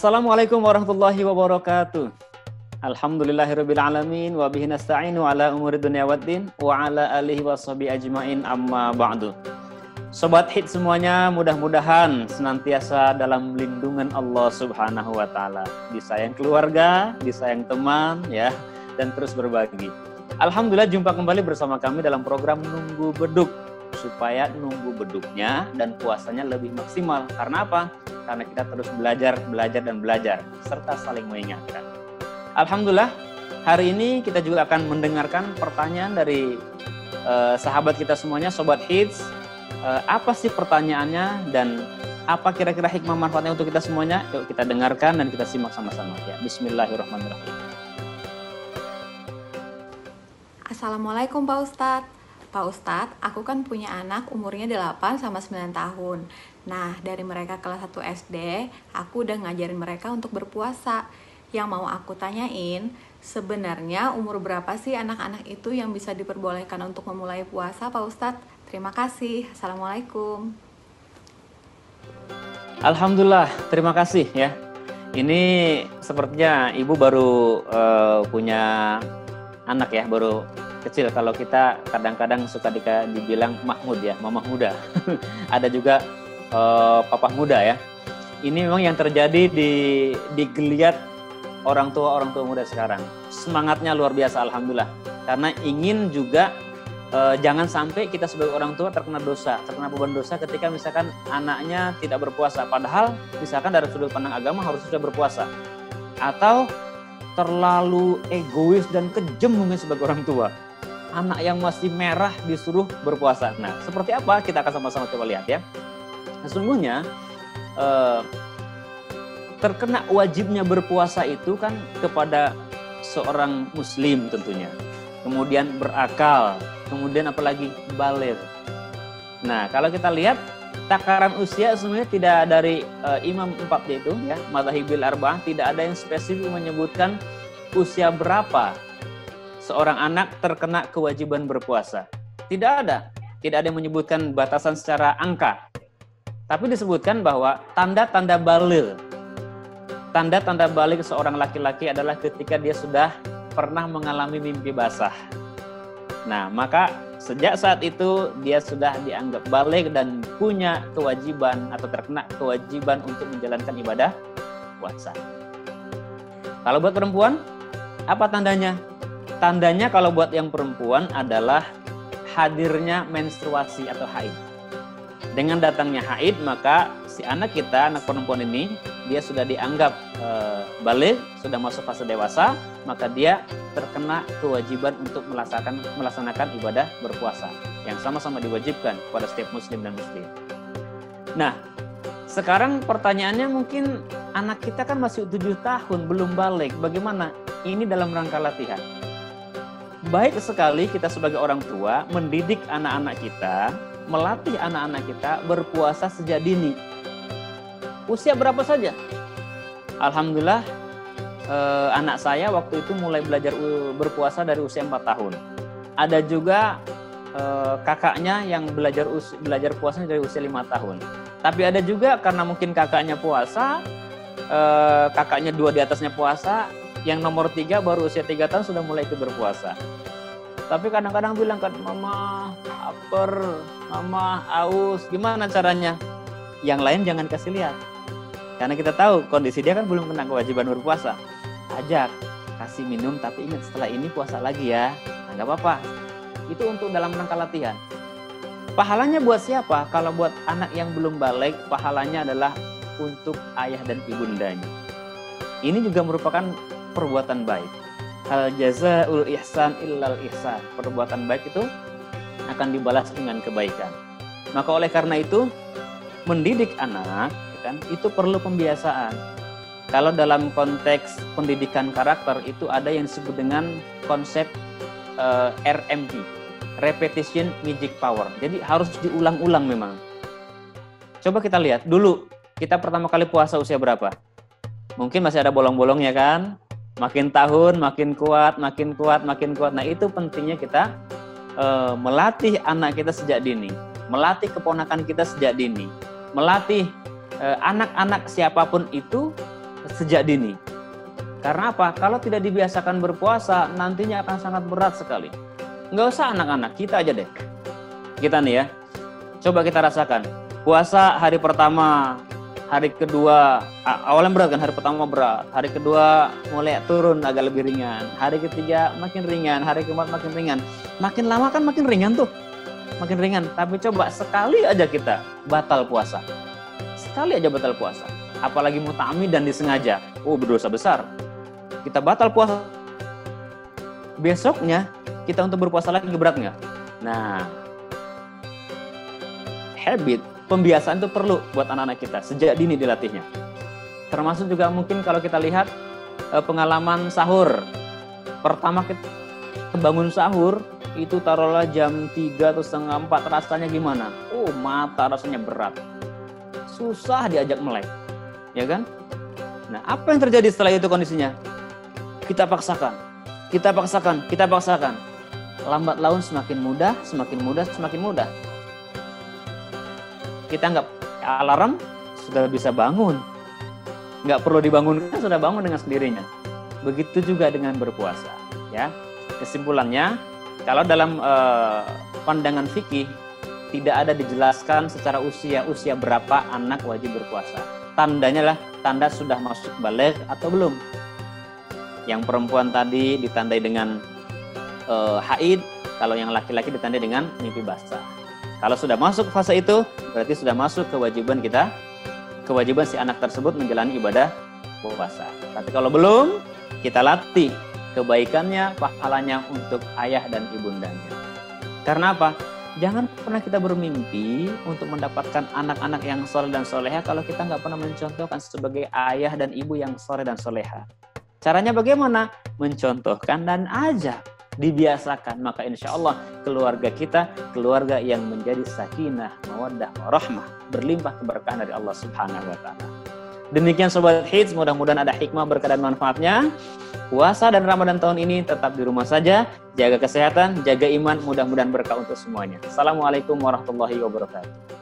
Assalamualaikum warahmatullahi wabarakatuh. Alhamdulillahirabbil alamin wa bihi nasta'inu ala umuri dunya waddin wa ala alihi washabihi ajmain amma ba'du. Sobat Hits semuanya, mudah-mudahan senantiasa dalam lindungan Allah Subhanahu wa taala, disayang keluarga, disayang teman ya, dan terus berbagi. Alhamdulillah jumpa kembali bersama kami dalam program Nunggu Beduk, supaya nunggu beduknya dan puasanya lebih maksimal. Karena apa? Karena kita terus belajar serta saling mengingatkan. Alhamdulillah hari ini kita juga akan mendengarkan pertanyaan dari sahabat kita semuanya, Sobat Hits. Apa sih pertanyaannya dan apa kira-kira hikmah manfaatnya untuk kita semuanya? Yuk kita dengarkan dan kita simak sama-sama ya. Bismillahirrahmanirrahim. Assalamualaikum Pak Ustadz. Pak Ustadz, aku kan punya anak umurnya 8 sama 9 tahun. Nah, dari mereka kelas 1 SD, aku udah ngajarin mereka untuk berpuasa. Yang mau aku tanyain, sebenarnya umur berapa sih anak-anak itu yang bisa diperbolehkan untuk memulai puasa, Pak Ustadz? Terima kasih. Assalamualaikum. Alhamdulillah, terima kasih ya. Ini sepertinya Ibu baru punya anak ya, baru kecil. Kalau kita kadang-kadang suka dibilang Mahmud ya, Mamah muda. Ada juga Papa muda ya. Ini memang yang terjadi di geliat orang tua muda sekarang. Semangatnya luar biasa, alhamdulillah. Karena ingin juga jangan sampai kita sebagai orang tua terkena beban dosa ketika misalkan anaknya tidak berpuasa. Padahal misalkan dari sudut pandang agama harus sudah berpuasa. Atau terlalu egois dan kejam mungkin sebagai orang tua. Anak yang masih merah disuruh berpuasa. Nah, seperti apa? Kita akan sama-sama coba lihat ya. Sesungguhnya terkena wajibnya berpuasa itu kan kepada seorang muslim tentunya. Kemudian berakal, kemudian apalagi baligh. Nah, kalau kita lihat takaran usia sebenarnya tidak dari Imam 4 yaitu ya, Madhahibil Arba'ah, tidak ada yang spesifik menyebutkan usia berapa seorang anak terkena kewajiban berpuasa. Tidak ada yang menyebutkan batasan secara angka. Tapi disebutkan bahwa tanda-tanda baligh seorang laki-laki adalah ketika dia sudah pernah mengalami mimpi basah. Nah, maka sejak saat itu dia sudah dianggap baligh dan punya kewajiban atau terkena kewajiban untuk menjalankan ibadah puasa. Kalau buat perempuan, apa tandanya? Tandanya kalau buat yang perempuan adalah hadirnya menstruasi atau haid. Dengan datangnya haid, maka si anak perempuan ini, dia sudah dianggap baligh, sudah masuk fase dewasa, maka dia terkena kewajiban untuk melaksanakan ibadah berpuasa yang sama-sama diwajibkan kepada setiap muslim dan muslim. Nah, sekarang pertanyaannya mungkin anak kita kan masih 7 tahun, belum baligh. Bagaimana? Ini dalam rangka latihan. Baik sekali kita sebagai orang tua mendidik anak-anak kita, melatih anak-anak kita berpuasa sejak dini. Usia berapa saja? Alhamdulillah anak saya waktu itu mulai belajar berpuasa dari usia 4 tahun. Ada juga kakaknya yang belajar puasa dari usia 5 tahun. Tapi ada juga karena mungkin kakaknya puasa, kakaknya 2 di atasnya puasa, yang nomor 3 baru usia 3 tahun sudah mulai ikut berpuasa. Tapi kadang-kadang bilang kan, mama lapar, mama aus, gimana caranya? Yang lain jangan kasih lihat. Karena kita tahu kondisi dia kan belum kena kewajiban berpuasa. Ajak, kasih minum, tapi ingat setelah ini puasa lagi ya. Nah, gak apa-apa. Itu untuk dalam rangka latihan. Pahalanya buat siapa? Kalau buat anak yang belum baligh, pahalanya adalah untuk ayah dan ibundanya. Ini juga merupakan perbuatan baik. Hal jazaul ihsan illal ihsan. Perbuatan baik itu akan dibalas dengan kebaikan. Maka oleh karena itu, mendidik anak kan itu perlu pembiasaan. Kalau dalam konteks pendidikan karakter itu ada yang disebut dengan konsep RMP, repetition magic power. Jadi harus diulang-ulang memang. Coba kita lihat dulu, kita pertama kali puasa usia berapa? Mungkin masih ada bolong-bolongnya kan? Makin tahun, makin kuat. Nah, itu pentingnya kita melatih anak kita sejak dini, melatih keponakan kita sejak dini, melatih anak-anak siapapun itu sejak dini. Karena apa? Kalau tidak dibiasakan berpuasa, nantinya akan sangat berat sekali. Nggak usah anak-anak, kita aja deh. Kita nih ya, coba kita rasakan. Puasa hari pertama, hari kedua, awalnya berat kan, hari pertama berat. Hari kedua mulai turun agak lebih ringan. Hari ketiga makin ringan, hari keempat makin ringan. Makin lama kan makin ringan tuh. Makin ringan, tapi coba sekali aja kita batal puasa. Sekali aja batal puasa. Apalagi muta'ammid dan disengaja. Oh, berdosa besar. Kita batal puasa, besoknya kita untuk berpuasa lagi berat nggak? Nah, habit, pembiasaan itu perlu buat anak-anak kita, sejak dini dilatihnya. Termasuk juga mungkin kalau kita lihat pengalaman sahur. Pertama kita bangun sahur, itu taruhlah jam 3 atau setengah 4, rasanya gimana? Oh, mata rasanya berat. Susah diajak melek, ya kan? Nah, apa yang terjadi setelah itu kondisinya? Kita paksakan, kita paksakan, kita paksakan. Lambat laun semakin mudah, semakin mudah, semakin mudah. Kita nggak alarm, sudah bisa bangun. Nggak perlu dibangunkan, sudah bangun dengan sendirinya. Begitu juga dengan berpuasa. Ya, kesimpulannya, kalau dalam pandangan fikih, tidak ada dijelaskan secara usia berapa anak wajib berpuasa. Tandanya lah, tanda sudah masuk baligh atau belum. Yang perempuan tadi ditandai dengan haid, kalau yang laki-laki ditandai dengan mimpi basah. Kalau sudah masuk fase itu, berarti sudah masuk kewajiban kita, kewajiban si anak tersebut menjalani ibadah puasa. Tapi kalau belum, kita latih kebaikannya, pahalanya untuk ayah dan ibundanya. Karena apa? Jangan pernah kita bermimpi untuk mendapatkan anak-anak yang soleh dan soleha kalau kita nggak pernah mencontohkan sebagai ayah dan ibu yang soleh dan soleha. Caranya bagaimana? Mencontohkan dan ajak, dibiasakan. Maka insya Allah keluarga kita, keluarga yang menjadi sakinah, mawaddah, warahmah, berlimpah keberkahan dari Allah Subhanahu wa Ta'ala. Demikian Sobat Hits, mudah-mudahan ada hikmah, berkah dan manfaatnya. Puasa dan Ramadan tahun ini tetap di rumah saja, jaga kesehatan, jaga iman, mudah-mudahan berkah untuk semuanya. Assalamualaikum warahmatullahi wabarakatuh.